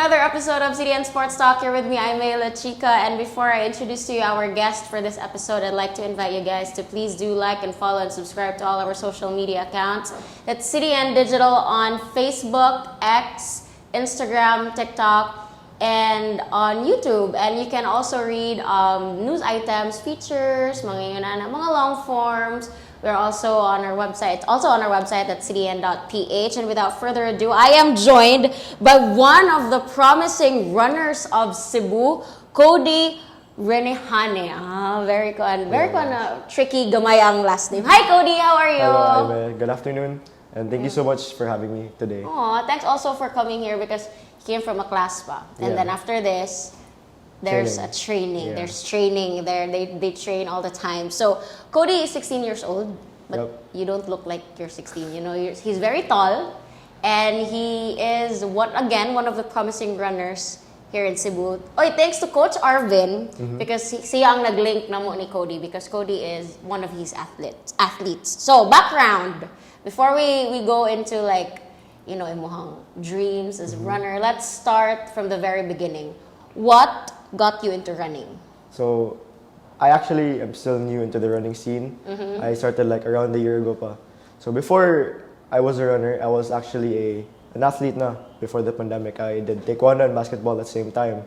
another episode of CDN SportsTalk. You're with me, I'm La Chica, and before I introduce to you our guest for this episode, I'd like to invite you guys to please do like and follow and subscribe to all our social media accounts. That's CDN Digital on Facebook, X, Instagram, TikTok, and on YouTube. And you can also read news items, features, mga long forms. We're also on our website. It's also on our website at cdn.ph. And without further ado, I am joined by one of the promising runners of Cebu, Cody Renejane. Very tricky gamay ang last name. Hi Cody, how are you? Hello, Ime. Good afternoon. And thank you so much for having me today. Thanks also for coming here because you came from a class pa. And then after this, there's a training. Yeah. There's training there. They train all the time. So Cody is 16 years old, but you don't look like you're 16. You know, he's very tall, and he is one of the promising runners here in Cebu. Thanks to Coach Arvin because siya ang nag-link na mo ni Cody because Cody is one of his athletes. So background before we go into imuhang dreams as a runner. Let's start from the very beginning. What got you into running? So, I actually am still new into the running scene. I started around a year ago pa. So before I was a runner, I was actually an athlete na before the pandemic. I did taekwondo and basketball at the same time.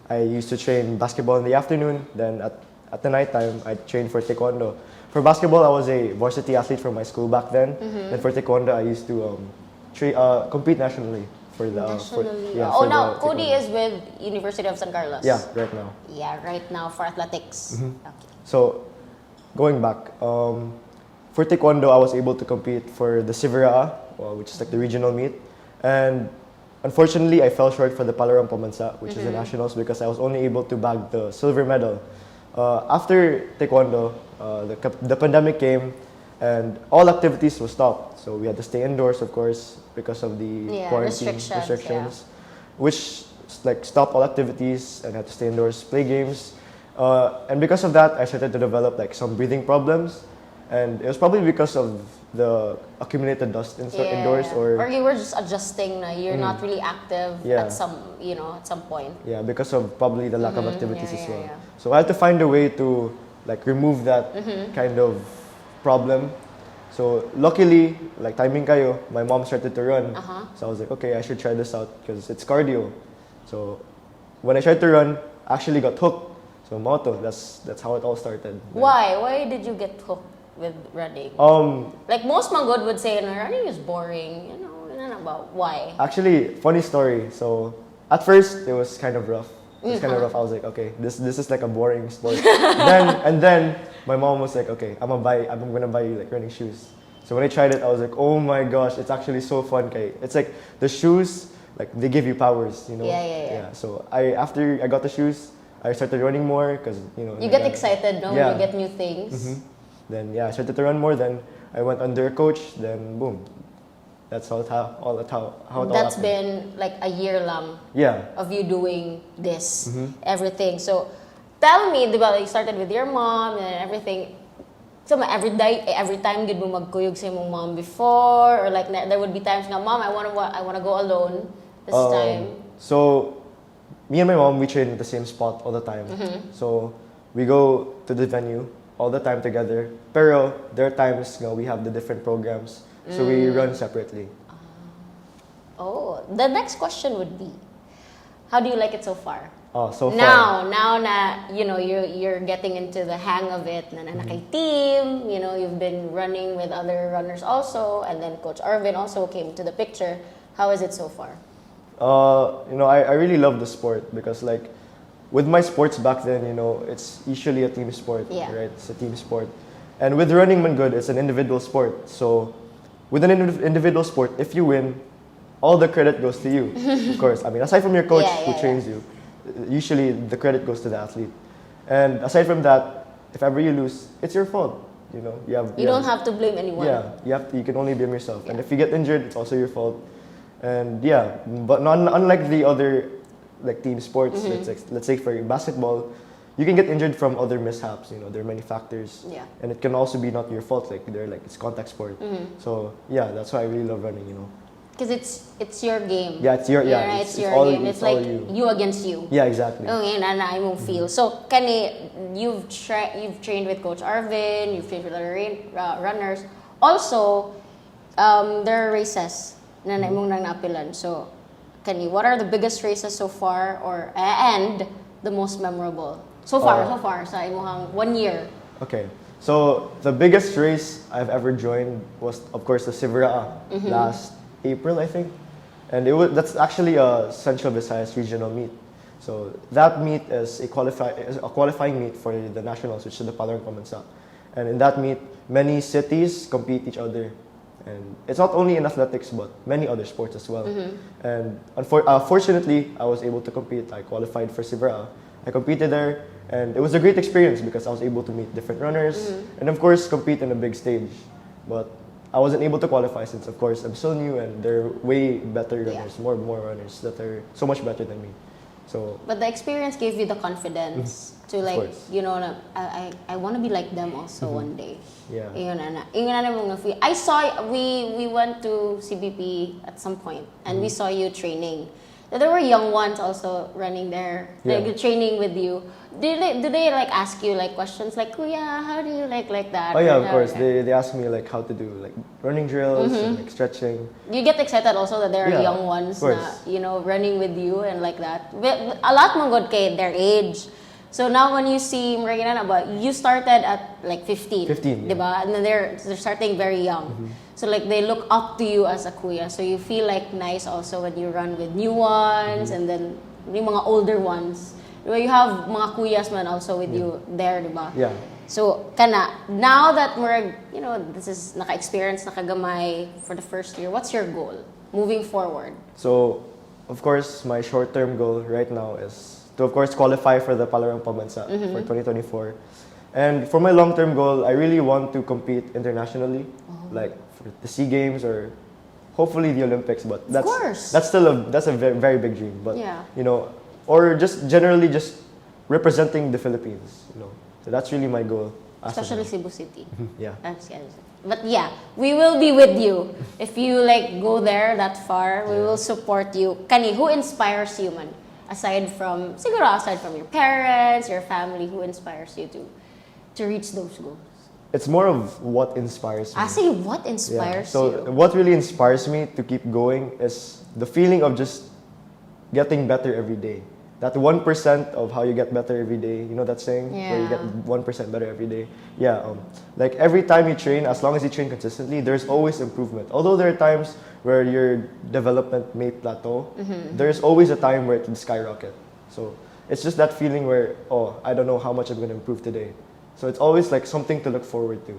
I used to train basketball in the afternoon, then at the night time, I trained for taekwondo. For basketball, I was a varsity athlete from my school back then. And for taekwondo, I used to compete nationally. Now Cody is with University of San Carlos. Yeah, right now. Yeah, right now for athletics. Okay. So, going back, for taekwondo, I was able to compete for the Sivira, which is the regional meet, and unfortunately, I fell short for the Palarong Pamansa, which is the nationals, because I was only able to bag the silver medal. After taekwondo, the pandemic came, and all activities were stopped. So we had to stay indoors, of course, because of the quarantine restrictions, which stopped all activities and had to stay indoors, play games. And because of that, I started to develop some breathing problems. And it was probably because of the accumulated dust indoors, or you were just adjusting. You're not really active at some point. Yeah, because of probably the lack of activities as well. So I had to find a way to remove that kind of problem. So luckily, timing kayo, my mom started to run. So I was like, okay, I should try this out because it's cardio. So when I tried to run, I actually got hooked. So moto, that's how it all started. Why? Why did you get hooked with running? Most magod would say, running is boring. About why? Actually, funny story. So at first, it was kind of rough. It's kind of rough. I was like, okay, this is a boring sport. then my mom was like, okay, I'm gonna buy you running shoes. So when I tried it, I was like, oh my gosh, it's actually so fun. It's the shoes, they give you powers, Yeah. So after I got the shoes, I started running more because you get excited, no? When you get new things. Then I started to run more. Then I went under a coach. Then boom. That's how it all That's happened. been a year lang of you doing this, everything. So tell me, diba, you started with your mom and everything. So every time did mo magkuyog sa mong mom before, or there would be times nga, mom, I wanna go alone this time. So me and my mom, we train at the same spot all the time. So we go to the venue all the time together. Pero there are times we have the different programs. So we run separately. The next question would be, how do you like it so far? So far. Now na you're getting into the hang of it, na nakay team, you've been running with other runners also, and then Coach Arvin also came to the picture. How is it so far? I really love the sport because with my sports back then, it's usually a team sport, right? It's a team sport. And with running man good, it's an individual sport. So with an individual sport, if you win, all the credit goes to you, of course. I mean, aside from your coach who trains you, usually the credit goes to the athlete. And aside from that, if ever you lose, it's your fault. You don't have to blame anyone. Yeah, you can only blame yourself. And if you get injured, it's also your fault. And but unlike the other team sports, let's say for basketball, you can get injured from other mishaps. There are many factors. Yeah. And it can also be not your fault. It's contact sport. So yeah, that's why I really love running. Because it's your game. Yeah, it's your it's your all, game. It's all like you against you. Yeah, exactly. Okay, na imong feel. So kani you've trained with Coach Arvin, you've trained with other runners. Also, there are races na imong nang naapilan. So kani, what are the biggest races so far, or and the most memorable so far sa imong 1 year? Okay. So the biggest race I've ever joined was, of course, the Cebu last April, I think, and that's actually a Central Visayas regional meet. So that meet is a qualifying meet for the nationals, which is the Palarong Pamansa. And in that meet, many cities compete each other, and it's not only in athletics but many other sports as well. And fortunately, I was able to compete. I qualified for Cebu. I competed there. And it was a great experience because I was able to meet different runners and, of course, compete in a big stage. But I wasn't able to qualify since, of course, I'm still new and there are way better runners, more runners that are so much better than me. So, but the experience gave you the confidence to like, you know, I want to be like them also one day. Yeah. I saw we went to CBP at some point and we saw you training. There were young ones also running there, like training with you. Do they like ask you like questions like, Kuya, how do you like that? Oh yeah, of course. They ask me like how to do like running drills and like stretching. You get excited also that there are young ones na, you know, running with you and like that. But a lot more good kay their age. So now when you see you started at like 15, diba? And then they're starting very young. So like they look up to you as a kuya. So you feel like nice also when you run with new ones and then yung mga older ones. Diba? You have mga kuyas man also with you there, diba? Yeah. So now that we're, you know, this is naka-experience, nakagamay for the first year, what's your goal moving forward? So, of course, my short-term goal right now is to, of course, qualify for the Palarong Pamansa for 2024. And for my long-term goal, I really want to compete internationally, like for the SEA Games or hopefully the Olympics. But that's still a very, very big dream. But you know, or just generally just representing the Philippines. You know, so that's really my goal. Especially Cebu City. Yeah. But yeah, we will be with you if you like go there that far. We will support you. Kani, who inspires you, man? Aside from your parents, your family, who inspires you to reach those goals? It's more of what inspires me. I say what inspires you. So what really inspires me to keep going is the feeling of just getting better every day. That 1% of how you get better every day, you know that saying? Where you get 1% better every day. Yeah, like every time you train, as long as you train consistently, there's always improvement. Although there are times where your development may plateau, there's always a time where it can skyrocket. So it's just that feeling where, I don't know how much I'm going to improve today. So it's always like something to look forward to.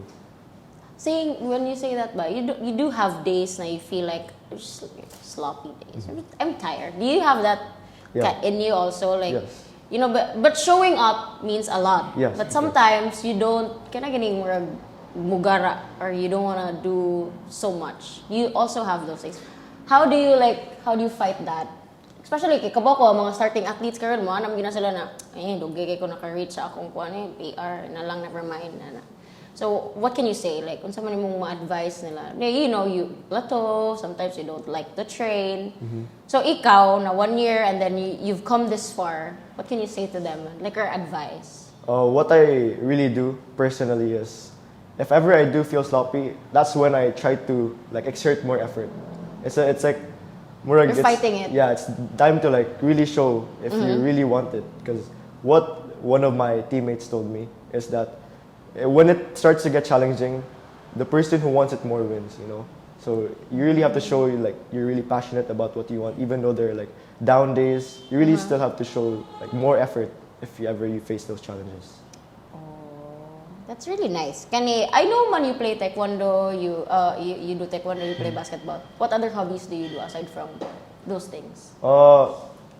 When you say that, but you do have days that you feel like just sloppy days. I'm tired. Do you have that in you also? Like, you know, but showing up means a lot. Yes, but sometimes you don't, mugara, or you don't want to do so much. You also have those things. How do you fight that? Especially kay kabako mga starting athletes karon mo anam gina sila na dugay kay ko naka-reach sa akong kuan PR na lang, never mind na. So what can you say, like unsa man imong ma-advise nila? You know, you plateau, sometimes you don't like the train. So ikaw na 1 year and then you've come this far, what can you say to them, like your advice? What I really do personally is, if ever I do feel sloppy, that's when I try to like exert more effort. It's like you're fighting it. Yeah, it's time to like really show if you really want it. Because what one of my teammates told me is that when it starts to get challenging, the person who wants it more wins. You know, so you really have to show like you're really passionate about what you want, even though there are like down days. You really still have to show like more effort if you face those challenges. That's really nice. I know man you play taekwondo, you do taekwondo, you play basketball. What other hobbies do you do aside from those things?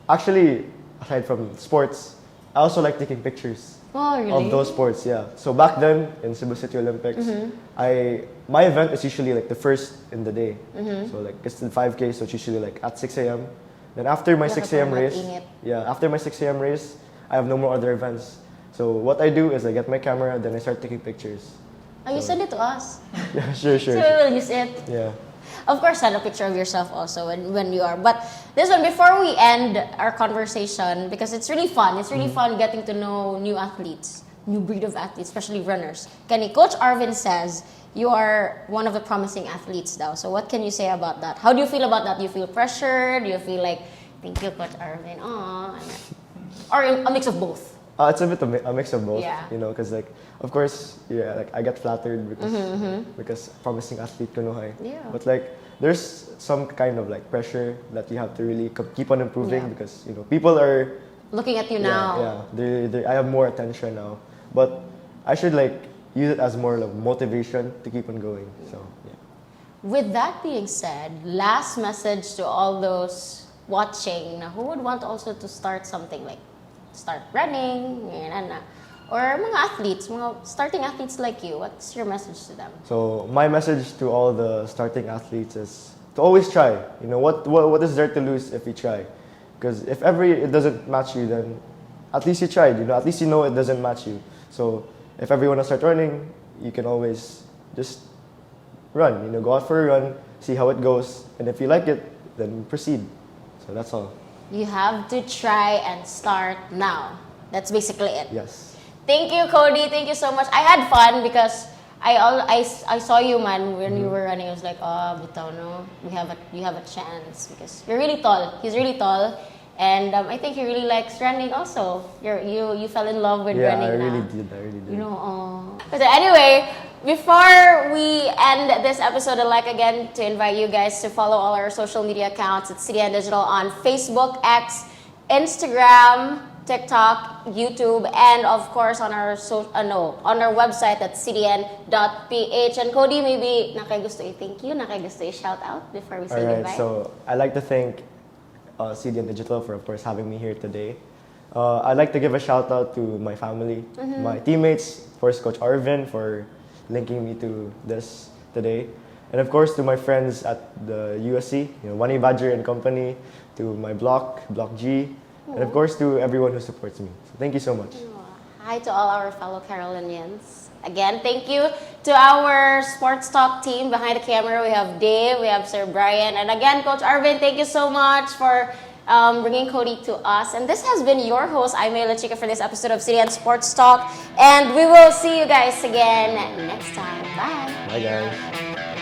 Actually, aside from sports, I also like taking pictures of those sports. Yeah. So back then in Cebu City Olympics, my event is usually like the first in the day. So like it's the 5K, so it's usually like at 6 a.m. Then after my 6 a.m. race, after my 6 a.m. race, I have no more other events. So what I do is I get my camera, then I start taking pictures. You send it to us. Yeah, sure. So we will use it. Yeah. Of course, send a picture of yourself also when you are. But this one, before we end our conversation, because it's really fun. It's really fun getting to know new athletes, new breed of athletes, especially runners. Kenny, Coach Arvin says you are one of the promising athletes now. So what can you say about that? How do you feel about that? Do you feel pressured? Do you feel like, thank you, Coach Arvin? Aww. Or a mix of both? It's a bit of a mix of both, Yeah. you know, because like, of course, yeah, like I get flattered because promising athlete ko no hay. Yeah. But like, there's some kind of like pressure that you have to really keep on improving Yeah. because you know people are Looking at you now. I have more attention now, but I should like use it as more like motivation to keep on going. So yeah. With that being said, last message to all those watching na who would want also to start something like start running, ganyan na. Or mga athletes, mga starting athletes like you, what's your message to them? So my message to all the starting athletes is to always try. You know what is there to lose if you try? Because if ever it doesn't match you, then at least you tried. You know, at least you know it doesn't match you. So if ever you want to start running, you can always just run. You know, go out for a run, see how it goes, and if you like it, then proceed. So that's all. You have to try and start now. That's basically it. Yes. Thank you, Cody. Thank you so much. I had fun because I saw you, man, when you were running. I was like, oh, bitaw, no, you have a chance because you're really tall. He's really tall, and I think he really likes running. Also, you fell in love with running. I na. really did. You know. But anyway, before we end this episode, I'd like again to invite you guys to follow all our social media accounts at CDN Digital on Facebook, X, Instagram, TikTok, YouTube, and of course on our on our website at cdn.ph. And Cody, maybe nakay-gusto i-thank you, nakay-gusto i-shout out before we say Alright, goodbye. so I'd like to thank CDN Digital for, of course, having me here today. I'd like to give a shout out to my family, my teammates, of course, Coach Arvin for linking me to this today, and of course to my friends at the USC, you know, Wani Badger and company, to my Block G, and of course to everyone who supports me. So thank you so much. Hi to all our fellow Carolinians. Again, thank you to our Sports Talk team behind the camera. We have Dave, we have Sir Brian, and again, Coach Arvin, thank you so much for bringing Cody to us. And this has been your host, I'm Ayla Chica, for this episode of CDN Sports Talk. And we will see you guys again next time. Bye. Bye guys.